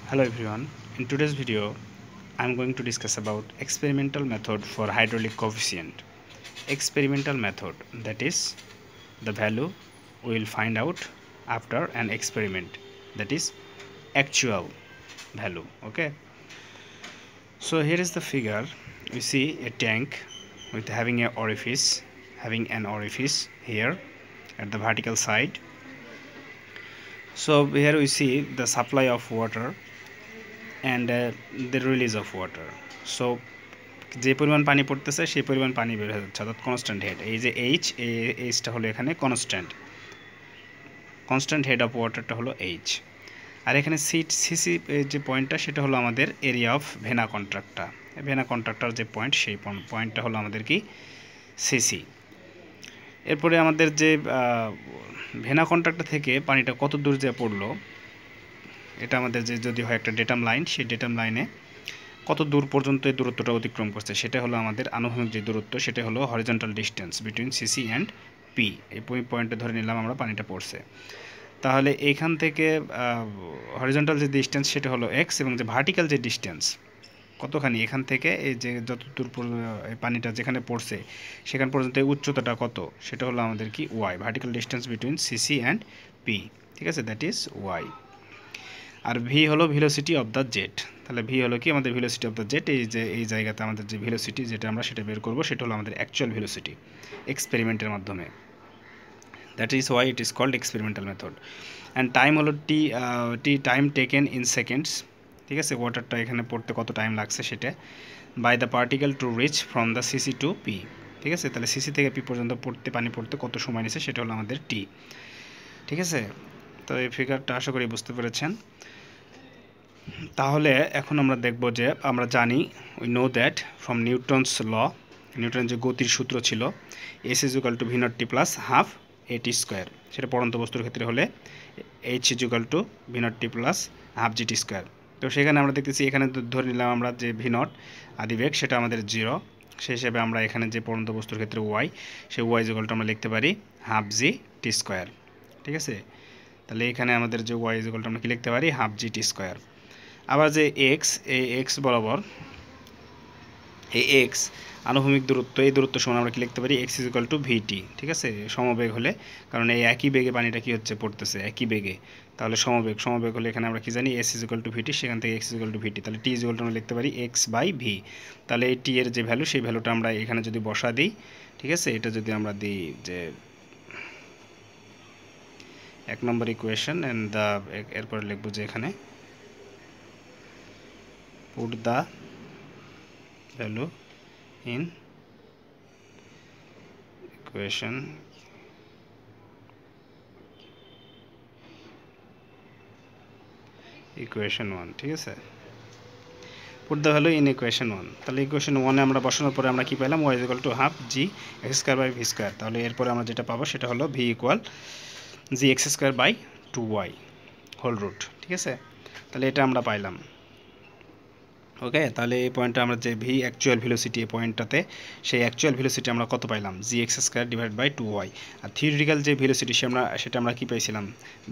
Hello everyone. In today's video, I'm going to discuss about experimental method for hydraulic coefficient. Experimental method, that is the value we will find out after an experiment, that is actual value. Okay. So here is the figure. We see a tank with having an orifice here at the vertical side. So here we see the supply of water and the release of water. So যে পরিমাণ পানি পড়তেছে সেই পরিমাণ পানি বের হয়ে যাচ্ছে, অর্থাৎ কনস্ট্যান্ট হেড। এই যে এইচটা হলো এখানে কনস্ট্যান্ট হেড অফ ওয়াটারটা হলো এইচ। আর এখানে সিসি যে পয়েন্টটা সেটা হলো আমাদের এরিয়া অফ ভেনা কন্ট্রাক্টর যে পয়েন্ট, সেই পয়েন্টটা হলো আমাদের কি সিসি। এরপরে আমাদের যে ভেনা কন্ট্রাক্টর থেকে পানিটা কত দূর যে পড়লো, এটা আমাদের যে যদি হয় একটা ডেটাম লাইন, সেই ডেটাম লাইনে কত দূর পর্যন্ত এই দূরত্বটা অতিক্রম করছে সেটা হলো আমাদের আনুভূমিক যে দূরত্ব, সেটা হলো horizontal distance between CC and P. এই পয়েন্টে ধরে নিলাম আমরা পানিটা পড়ছে। তাহলে এইখান থেকে হরিজন্টাল যে ডিস্টেন্স সেটা হলো এক্স, এবং যে ভার্টিক্যাল যে ডিস্টেন্স কতখানি এখান থেকে এই যে যতদূর পানিটা যেখানে পড়ছে সেখান পর্যন্ত এই উচ্চতাটা কত, সেটা হলো আমাদের কি Y, vertical distance between CC and P. ঠিক আছে, দ্যাট ইজ ওয়াই। আর ভি হলো ভেলোসিটি অফ দ্য জেট। তাহলে ভি হলো কি আমাদের ভেলোসিটি অফ দ্য জেট। এই জায়গাতে আমাদের যে ভেলোসিটি যেটা আমরা সেটা বের করব, সেটা হলো আমাদের অ্যাকচুয়াল ভেলোসিটি এক্সপেরিমেন্টের মাধ্যমে। That is why it is called experimental method. And time হলো টাইম টেকেন ইন সেকেন্ডস। ঠিক আছে, ওয়াটারটা এখানে পড়তে কত টাইম লাগছে সেটা, by the particle to reach from the CC to P. ঠিক আছে, তাহলে সিসি থেকে পি পর্যন্ত পানি পড়তে কত সময় নিছে সেটা হলো আমাদের টি। ঠিক আছে, তো এই ফিগারটা আশা করি বুঝতে পেরেছেন। তাহলে এখন আমরা দেখব যে আমরা জানি we know that from Newton's law, Newton যে গতির সূত্র ছিল, S is equal to V naught T plus half AT square. সেটা পড়ন্ত বস্তুর ক্ষেত্রে হলে H is equal to V naught T plus half GT square. তো সেখানে আমরা দেখতেছি এখানে ধরে নিলাম আমরা যে ভি নট আদিবেগ সেটা আমাদের 0, সেই হিসেবে আমরা এখানে যে পড়ন্ত বস্তুর ক্ষেত্রে ওয়াই, সেই ওয়াই ইজ ইকুয়াল টু আমরা লিখতে পারি হাফ জি টি স্কোয়ার। ঠিক আছে, তাহলে এখানে আমাদের যে ওয়াই ইজ ইকুয়াল টু আমরা কি লিখতে পারি হাফ জি টি স্কোয়ার। আবার যে এক্স, এই এক্স বরাবর এই এক্স আনুভূমিক দূরত্ব, এই দূরত্ব সমান আমরা কি লিখতে পারি এক্স ইজ ইকুয়াল টু ভিটি। ঠিক আছে, সমবেগ হলে, কারণ এই একই বেগে পানিটা কি হচ্ছে পড়তেছে একই বেগে, তাহলে সমবেগ হলে এখানে আমরা কি জানি এস ইজ ইকুয়াল টু ভিটি, সেখান থেকে এক্স ইজ ইকুয়াল টু ভিটি, তাহলে টি ইজ ইকুয়াল টু আমরা লিখতে পারি এক্স বাই ভি। তাহলে এই টি এর যে ভ্যালু, সেই ভ্যালুটা আমরা এখানে যদি বসা দিই, ঠিক আছে, এটা যদি আমরা দিই যে 1 নম্বর ইকুয়েশন, অ্যান্ড এরপরে লিখবো যে এখানে put the value in equation equation 1। ঠিক আছে, put the value in equation 1। তাহলে ইকুয়েশন 1 এ আমরা বসানোর পরে আমরা কি পেলাম y is equal to half g x square by v square। তাহলে এরপরে আমরা যেটা পাবো সেটা হলো v equal g x square by 2y whole root. ঠিক আছে, তাহলে এটা আমরা পাইলাম। ওকে, তাহলে এই পয়েন্টটা আমরা যে ভি অ্যাকচুয়াল ভেলোসিটি, এই পয়েন্টটাতে সেই অ্যাকচুয়াল ভেলোসিটি আমরা কত পাইলাম g x square divide by 2y। আর থিওরিটিক্যাল যে ভেলোসিটি সেটা আমরা কি পাইছিলাম,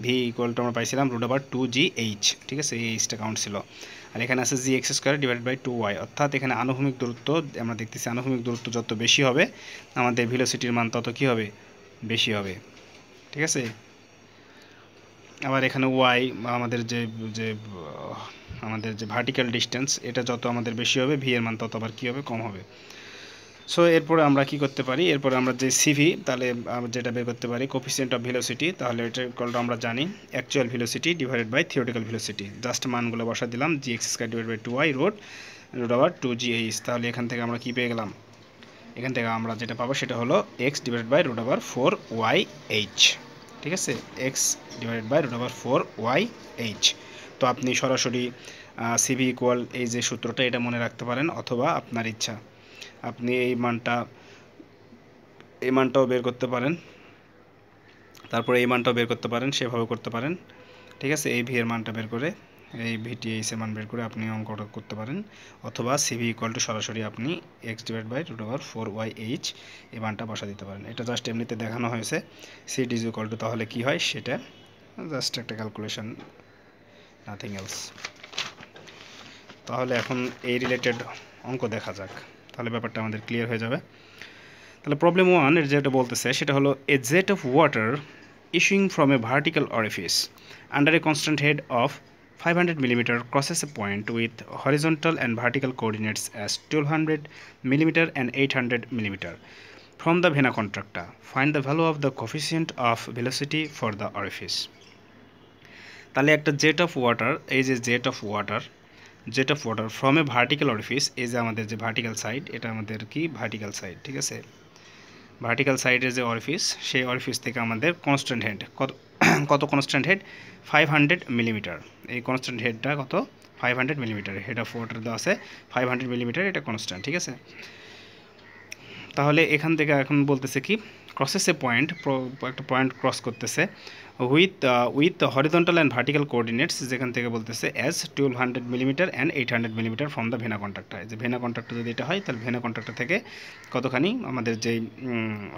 ভি ইকুয়াল টু আমরা পাইছিলাম রুট ওভার 2gh। ঠিক আছে, এই এইচটা কাউন্ট ছিল। আর এখানে আছে g x square divide by 2y, অর্থাৎ এখানে আনুভূমিক দূরত্ব আমরা দেখতেছি, আনুভূমিক দূরত্ব যত বেশি হবে আমাদের ভেলোসিটির মান তত কি হবে, বেশি হবে। ঠিক আছে, আবার এখানে ওয়াই আমাদের যে ভার্টিক্যাল ডিস্টেন্স, এটা যত আমাদের বেশি হবে ভি এর মান তত আবার কী হবে, কম হবে। সো এরপরে আমরা কি করতে পারি, এরপরে আমরা যে সিভি, তাহলে যেটা বের করতে পারি কোফিসিয়েন্ট অফ ভেলোসিটি, তাহলে এটা ইকুয়ালটা আমরা জানি actual velocity divided by theoretical velocity. Just মানগুলো বসা দিলাম g x square divide by 2y root over 2gh। তাহলে এখান থেকে আমরা কি পেয়ে গেলাম, এখান থেকে আমরা যেটা পাবো সেটা হলো X divide by root over 4yh। ঠিক আছে, X divided by root over 4yh। তো আপনি সরাসরি সিভি ইকুয়াল এই যে সূত্রটা, এটা মনে রাখতে পারেন, অথবা আপনার ইচ্ছা আপনি এই মানটাও বের করতে পারেন, তারপরে এই মানটাও বের করতে পারেন, সেভাবে করতে পারেন। ঠিক আছে, এই ভি এর মানটা বের করে, এই ভিটি এইচ এর মান বের করে আপনি অঙ্কটা করতে পারেন, অথবা সিভি ইকুয়াল টু সরাসরি আপনি X divide by root over 4yh এই মানটা বসা দিতে পারেন। এটা জাস্ট এমনিতে দেখানো হয়েছে সিড ইজ ইকুয়াল টু তাহলে কি হয় সেটা, জাস্ট একটা ক্যালকুলেশন, নাথিং এলস। তাহলে এখন এই রিলেটেড অঙ্ক দেখা যাক, তাহলে ব্যাপারটা আমাদের ক্লিয়ার হয়ে যাবে। তাহলে প্রবলেম 1 এর যেটা বলতেছে সেটা হলো এ jet of water issuing from a vertical orifice under a constant head of 500 mm crosses a point with horizontal and vertical coordinates as 1200 mm and 800 mm from the vena contracta. Find the value of the coefficient of velocity for the orifice. তাহলে একটা jet of water, এই যে jet of water from a vertical orifice, এই যে আমাদের যে vertical side, এটা আমাদের কি ভার্টিক্যাল সাইড, ঠিক আছে, ভার্টিক্যাল সাইডের যে অরিফিস, সেই অরিফিস থেকে আমাদের কনস্ট্যান্ট হেড কত কনস্ট্যান্ট হেড 500 মিলিমিটার। এই কনস্ট্যান্ট হেডটা কত 500 মিলিমিটার, হেড অফ ওয়াটার দেওয়া আছে 500 মিলিমিটার, এটা কনস্ট্যান্ট, ঠিক আছে। তাহলে এখান থেকে এখন বলতেছে কি ক্রসেস এ পয়েন্ট, একটা পয়েন্ট ক্রস করতেছে with horizontal and vertical coordinates, যেখান থেকে বলতেছে as 1200 millimetre and 800 millimetre from the vena contractor. যে ভেনা কন্ট্রাক্টর যদি এটা হয় তাহলে ভেনা কন্ট্রাক্টর থেকে কতখানি আমাদের যেই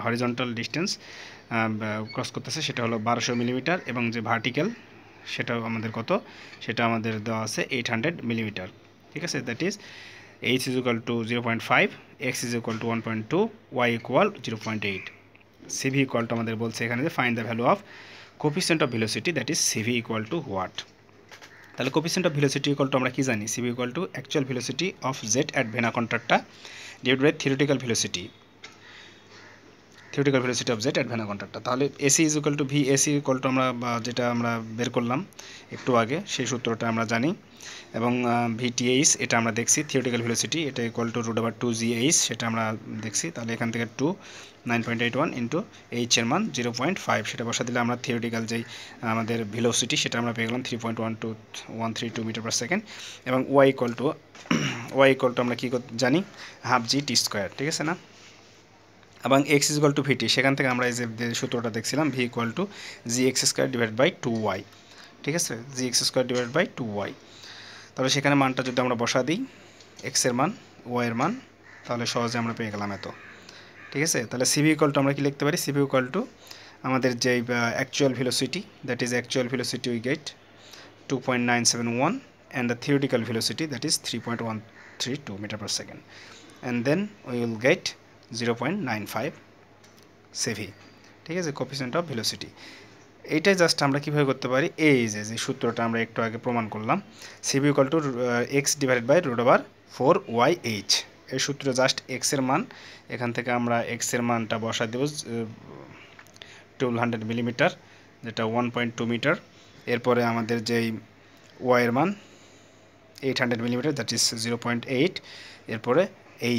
হরিজন্টাল ডিস্টেন্স ক্রস করতেছে সেটা হলো 1200 মিলিমিটার, এবং যে ভার্টিক্যাল সেটাও আমাদের কত, সেটা আমাদের দেওয়া আছে 800 মিলিমিটার, ঠিক আছে। That is h is equal to 0.5, x is equal to 1.2, y equal 0.8, cv equal to আমাদের বলছে এখানে যে find the value of coefficient of velocity, that is cv equal to what। তাহলে coefficient of velocity equal to আমরা কি জানি, cv equal to actual velocity of jet at vena contracta divided by theoretical velocity of jet at vena contracta. তাহলে ac is equal to vac equal to আমরা যেটা আমরা বের করলাম একটু আগে, সেই সূত্রটা আমরা জানি, এবং vth এটা আমরা দেখছি, থিওরিটিক্যাল ভেলোসিটি এটা ইকুয়াল টু √2gh, সেটা আমরা দেখছি। তাহলে এখান থেকে 9.81 ইন্টু h এর মান 0.5, সেটা বসা দিলে আমরা থিওরিটিক্যাল যেই আমাদের ভেলোসিটি সেটা আমরা পেয়ে গেলাম 3.12132 মিটার পার সেকেন্ড, এবং y ইকুয়াল টু আমরা কি জানি হাফ জি টি স্কোয়ার, ঠিক আছে না। এবং x is equal to vt, সেখান থেকে আমরা এই যে সূত্রটা দেখছিলাম v equal to gx square divide by 2y, ঠিক আছে, gx square divide by 2y। তাহলে সেখানে মানটা যদি আমরা বসা দিই, x এর মান, y এর মান, তাহলে সহজে আমরা পেয়ে গেলাম এত, ঠিক আছে। তাহলে cv equal to আমরা কি লিখতে পারি, cv equal to আমাদের যে actual velocity, that is actual velocity we get 2.971 and the theoretical velocity that is 3.132 meter per second, and then we will get 0.95 cv, ঠিক আছে, কোফিসিয়েন্ট অফ ভেলোসিটি। এইটাই just আমরা কীভাবে করতে পারি, এই যে সূত্রটা আমরা একটু আগে প্রমাণ করলাম, cv equal to x divided by √4yh, এই সূত্র জাস্ট x এর মান, এখান থেকে আমরা x এর মানটা বসা দেব 1200 মিলিমিটার, যেটা 1.2 মিটার, এরপরে আমাদের যেই y এর মান 800 মিলিমিটার, দ্যাট ইজ 0.8, এরপরে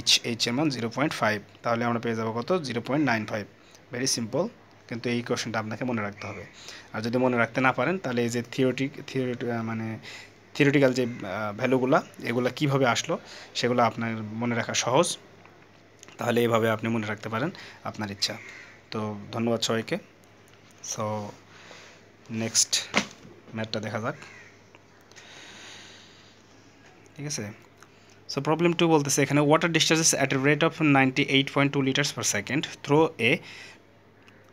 h এর মান 0.5, তাহলে আমরা পেয়ে যাবো কত 0.95। ভেরি সিম্পল, কিন্তু এই কোশ্চেনটা আপনাকে মনে রাখতে হবে। আর যদি মনে রাখতে না পারেন তাহলে এই যে থিওরিটিক্যাল যে ভ্যালুগুলো এগুলো কিভাবে আসলো সেগুলো আপনার মনে রাখা সহজ, তাহলে এইভাবে আপনি মনে রাখতে পারেন, আপনার ইচ্ছা। তো ধন্যবাদ সবাইকে। সো নেক্সট ম্যাথটা দেখা যাক, ঠিক আছে। সো প্রবলেম 2 বলতেছে এখানে water discharges at a rate of 98.2 litres per second through a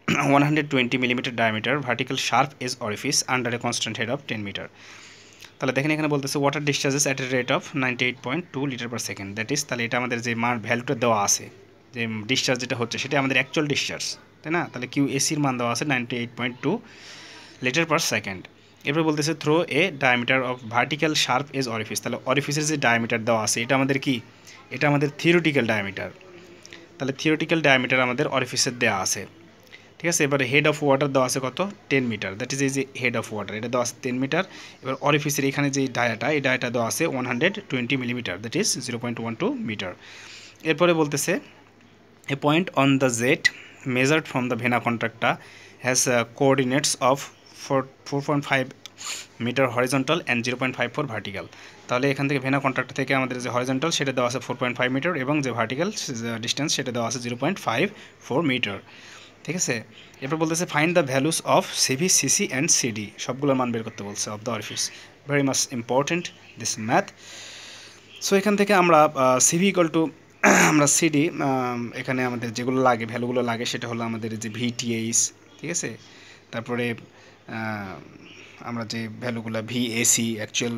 120 millimetre diameter vertical sharp edge orifice under a constant head of 10 metre. তাহলে দেখেন এখানে বলতেছে water discharges at a rate of 98.2 litre per second, that is, তাহলে এটা আমাদের যে মান ভ্যালুটা দেওয়া আছে, যে ডিসচার্জ যেটা হচ্ছে সেটা আমাদের অ্যাকচুয়াল ডিসচার্জ, তাই না। তাহলে কিউ এসির মান দেওয়া আছে 98.2 লিটার পার সেকেন্ড। এরপর বলতেছে through a diameter of vertical sharp edge orifice, তাহলে অরিফিসের যে ডায়ামিটার দেওয়া আছে এটা আমাদের কি, এটা আমাদের থিওরিটিক্যাল ডায়ামিটার, তাহলে থিওরিটিক্যাল ডায়ামিটার আমাদের অরিফিসের দেওয়া আছে, ঠিক আছে। এবার হেড অফ ওয়াটার দেওয়া আছে কত 10 মিটার, দ্যাট ইজ এই যে হেড অফ ওয়াটার এটা দেওয়া আছে 10 মিটার। এবার অরিফিসের এখানে যে ডায়াটা, এই ডায়াটা দেওয়া আছে 120 মিলিমিটার, দ্যাট ইজ 0.12 মিটার। এরপরে বলতেছে a point on the jet measured from the vena contracta has coordinates of 4.5 metre horizontal and 0.54 vertical. তাহলে এখান থেকে ভেনা কন্ট্রাক্ট থেকে আমাদের যে হরিজন্টাল সেটা দেওয়া আছে 4.5 মিটার, এবং যে ভার্টিক্যাল ডিস্টেন্স সেটা দেওয়া আছে 0.54 মিটার, ঠিক আছে। এরপর বলতেছে find the values of CV, CC and CD, সবগুলোর মান বের করতে বলছে of the orifice. Very much important this math. So এখান থেকে আমরা সিভি ইকুয়াল টু আমরা সিডি, এখানে আমাদের যেগুলো লাগে ভ্যালুগুলো লাগে সেটা হলো আমাদের যে ভিটিএইচ, ঠিক আছে, তারপরে আমরা যে ভ্যালুগুলো VAC actual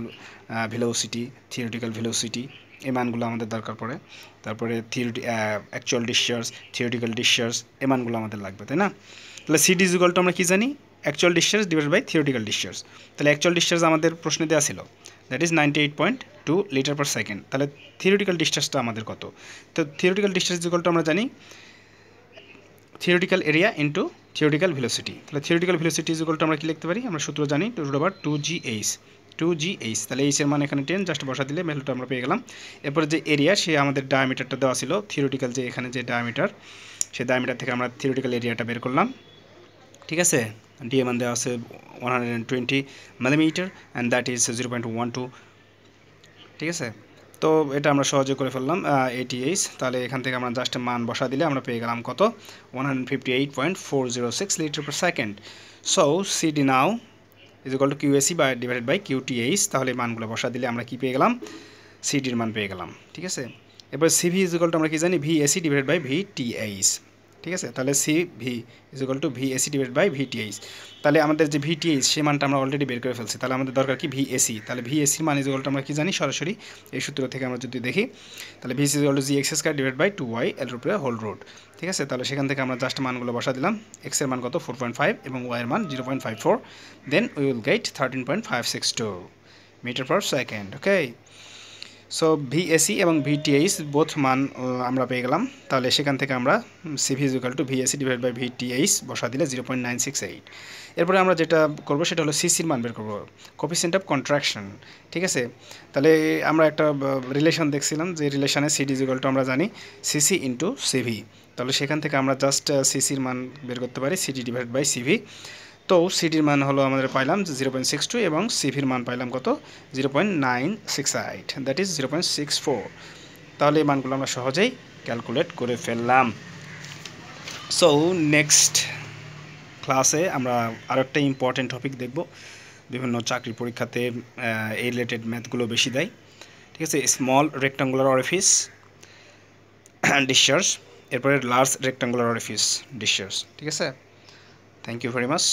velocity, theoretical velocity, এই মানগুলো আমাদের দরকার পড়ে। তারপরে অ্যাকচুয়াল ডিসচার্জ, থিওরিটিক্যাল ডিসচার্জ, এই মানগুলো আমাদের লাগবে, তাই না? তাহলে সিডি ইজ ইকুয়াল টু আমরা কি জানি, actual discharge divided by theoretical discharge. তাহলে অ্যাকচুয়াল ডিসচার্জ আমাদের প্রশ্নে দেওয়া ছিল, that is 98.2 litre per second. তাহলে থিওরিটিক্যাল ডিসচার্জটা আমাদের কত? তো theoretical discharge is equal to আমরা জানি theoretical area into theoretical velocity. তাহলে theoretical velocity is equal to আমরা কি লিখতে পারি, আমরা সূত্র জানি, টু রুট ওভার 2gh। তাহলে এইচ এর মান এখানে 10, জাস্ট বসা দিলে ভ্যালুটা আমরা পেয়ে গেলাম। এরপরে যে এরিয়া, সে আমাদের ডায়ামিটারটা দেওয়া ছিল, থিওরিটিক্যাল যে এখানে যে ডায়ামিটার, সেই ডায়ামিটার থেকে আমরা থিওরিটিক্যাল এরিয়াটা বের করলাম, ঠিক আছে? ডিএ মান দেওয়া আছে 120 মিলিমিটার অ্যান্ড দ্যাট ইজ 0.12, ঠিক আছে? তো এটা আমরা সহজে করে ফেললাম 88। তাহলে এখান থেকে আমরা জাস্ট মান বসা দিলে আমরা পেয়ে গেলাম কত, 158.406 litre per second. So CD now is equal to QAC by divided by QTH. তাহলে মানগুলো বসা দিলে আমরা কি পেয়ে গেলাম, সিডির মান পেয়ে গেলাম, ঠিক আছে? এবার সিভি ইজ ইকুয়াল টু আমরা কি জানি, ভিএসি ডিভাইডেড বাই ভিটিএইচ, ঠিক আছে? তাহলে CV is equal to VAC divided by VTH. তাহলে আমাদের যে ভিটিএইচ, সেই মানটা আমরা অলরেডি বের করে ফেলছি। তাহলে আমাদের দরকার কি, ভিএসি। তাহলে ভিএসির মান ইজ ইকুয়াল টু আমরা কি জানি, সরাসরি এই সূত্র থেকে আমরা যদি দেখি, তাহলে VAC is equal to GX square divide by 2y এর উপরে হোল রুট, ঠিক আছে? তাহলে সেখান থেকে আমরা জাস্ট মানগুলো বসা দিলাম, এক্স এর মান কত 4.5 এবং ওয়াই এর মান 0.54, then we will get 13.562 metre per second. Okay, so VAC এবং ভিটিএইচ বোথ মান আমরা পেয়ে গেলাম। তাহলে সেখান থেকে আমরা CV is equal to VAC divide by VTH বসা দিলে 0.968। এরপরে আমরা যেটা করব সেটা হলো সিসির মান বের করবো, কোফিসিয়েন্ট অফ কন্ট্রাকশন, ঠিক আছে? তাহলে আমরা একটা রিলেশন দেখছিলাম, যে রিলেশনে সিডি ইজ ইকুয়াল টু আমরা জানি সিসি ইন্টু সিভি। তাহলে সেখান থেকে আমরা জাস্ট সিসির মান বের করতে পারি, সিডি ডিভাইড বাই সিভি। তো সিডির মান হলো আমাদের পাইলাম 0.62 এবং সিভির মান পাইলাম কত, 0.968, দ্যাট ইজ 0.64। তাহলে এই মানগুলো আমরা সহজেই ক্যালকুলেট করে ফেললাম। সো নেক্সট ক্লাসে আমরা আরও একটা ইম্পর্টেন্ট টপিক দেখব, বিভিন্ন চাকরি পরীক্ষাতে এই রিলেটেড ম্যাথগুলো বেশি দেয়, ঠিক আছে? স্মল রেক্টাঙ্গুলার অরিফিস ডিসচার্জ, এরপরে লার্জ রেক্টাঙ্গুলার অরিফিস ডিসচার্জ, ঠিক আছে? Thank you very much.